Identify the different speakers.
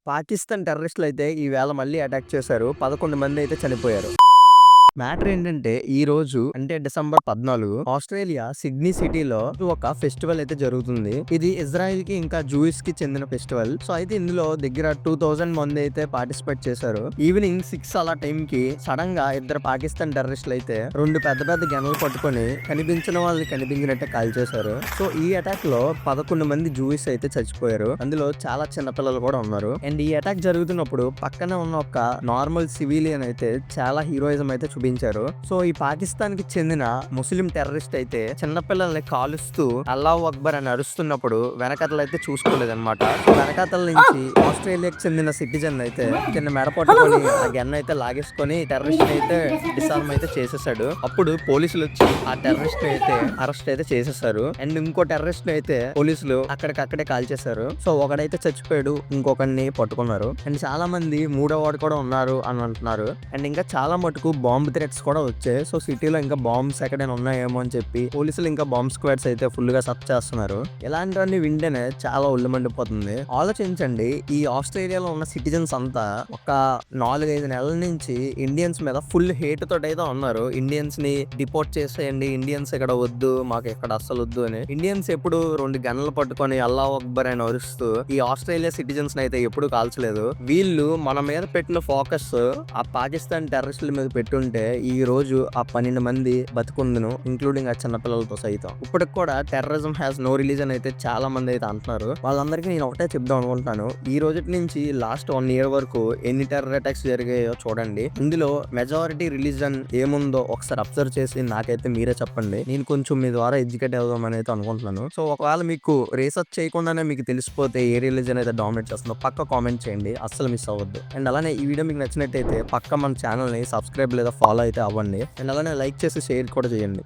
Speaker 1: పాకిస్తాన్ టెర్రరిస్టులయితే ఈవేళ మళ్ళీ అటాక్ చేశారు. 11 మందయితే చనిపోయారు. మ్యాటర్ ఏంటంటే ఈ రోజు అంటే డిసెంబర్ 14 ఆస్ట్రేలియా సిడ్నీ సిటీలో ఒక ఫెస్టివల్ అయితే జరుగుతుంది. ఇది ఇజ్రాయెల్ కి ఇంకా జూయిస్ కి చెందిన ఫెస్టివల్. సో అయితే ఇందులో దగ్గర 2000 మంది అయితే పార్టిసిపేట్ చేశారు. ఈవినింగ్ 6 అలా టైం కి సడన్ గా ఇద్దరు పాకిస్తాన్ టెర్రరిస్టులు అయితే రెండు పెద్ద పెద్ద గన్నులు పట్టుకొని కనిపించిన వాళ్ళని కనిపించినట్టే కాల్ చేశారు. సో ఈ అటాక్ లో 11 మంది జూయిస్ అయితే చచ్చిపోయారు. అందులో చాలా చిన్న పిల్లలు కూడా ఉన్నారు. అండ్ ఈ అటాక్ జరుగుతున్నప్పుడు పక్కన ఉన్న ఒక నార్మల్ సివిలియన్ అయితే చాలా హీరోయిజం అయితే చూపించారు. సో ఈ పాకిస్తాన్ కి చెందిన ముస్లిం టెర్రరిస్ట్ అయితే చిన్నపిల్లల్ని కాలుస్తూ అల్లాహు అక్బర్ అని అరుస్తున్నప్పుడు వెనకతలు అయితే చూసుకోలేదన్నమాట. వెనకతల నుంచి ఆస్ట్రేలియాకి చెందిన సిటిజన్ అయితే చిన్న మెడ పట్టుకొని ఆ గన్ అయితే లాగేసుకొని టెర్రరిస్ట్ అయితే డిసార్మ్ అయితే చేసేసాడు. అప్పుడు పోలీసులు వచ్చి ఆ టెర్రరిస్ట్ అయితే అరెస్ట్ అయితే చేసేసారు. అండ్ ఇంకో టెర్రరిస్ట్ అయితే పోలీసులు అక్కడికక్కడే కాల్ చేశారు. సో ఒకడైతే చచ్చిపోయాడు, ఇంకొకరిని పట్టుకున్నారు. అండ్ చాలా మంది మూడో వాడు కూడా ఉన్నారు అని అంటున్నారు. అండ్ ఇంకా చాలా మటుకు బాంబు థ్రెట్స్ కూడా వచ్చాయి. సో సిటీలో ఇంకా బాంబ్స్ ఎక్కడైనా ఉన్నాయేమో అని చెప్పి పోలీసులు ఇంకా బాంబ్ స్క్వాడ్స్ అయితే ఫుల్ గా సర్చ్ చేస్తున్నారు. ఇలాంటివన్నీ వింటేనే చాలా ఒళ్ళు మండిపోతుంది. ఆలోచించండి, ఈ ఆస్ట్రేలియాలో ఉన్న సిటిజన్స్ అంతా ఒక 4-5 నెలల నుంచి ఇండియన్స్ మీద ఫుల్ హేట్ తోటి అయితే ఉన్నారు. ఇండియన్స్ ని డిపోర్ట్ చేసేయండి, ఇండియన్స్ ఇక్కడ వద్దు, మాకు ఇక్కడ అస్సలు వద్దు అని. ఇండియన్స్ ఎప్పుడు 2 గన్నులు పట్టుకొని అల్లాహు అక్బర్ అని అరుస్తూ ఈ ఆస్ట్రేలియా సిటిజన్స్ అయితే ఎప్పుడు కాల్చలేదు. వీళ్ళు మన మీద పెట్టిన ఫోకస్ ఆ పాకిస్తాన్ టెర్రరిస్టుల మీద పెట్టుంటే ఈ రోజు ఆ 12 మంది బతుకుందును, ఇంక్లూడింగ్ ఆ చిన్నపిల్లలతో సైతం. ఇప్పటికి కూడా టెర్రరిజం హ్యాస్ నో రిలీజన్ అయితే చాలా మంది అయితే అంటున్నారు. వాళ్ళందరికీ నేను ఒకటే చెప్దాం అనుకుంటున్నాను, ఈ రోజు నుంచి లాస్ట్ 1 year వరకు ఎన్ని టెర్రర్ అటాక్స్ జరిగాయో చూడండి. ఇందులో మెజారిటీ రిలీజన్ ఏముందో ఒకసారి అబ్జర్వ్ చేసి నాకైతే మీరే చెప్పండి. నేను కొంచెం మీ ద్వారా ఎడ్యుకేట్ అవుదామని అయితే అనుకుంటున్నాను. సో ఒకవేళ మీకు రీసెర్చ్ చేయకుండానే మీకు తెలిసిపోతే ఏ రిలీజన్ అయితే డామినేట్ చేస్తుందో పక్క కామెంట్ చేయండి, అస్సలు మిస్ అవ్వద్దు. అండ్ అలానే ఈ వీడియో మీకు నచ్చినట్టయితే పక్క మన ఛానల్ ని సబ్స్క్రైబ్ లేదా ఫాలో అయితే అవ్వండి. అండ్ అలానే లైక్ చేసి షేర్ కూడా చేయండి.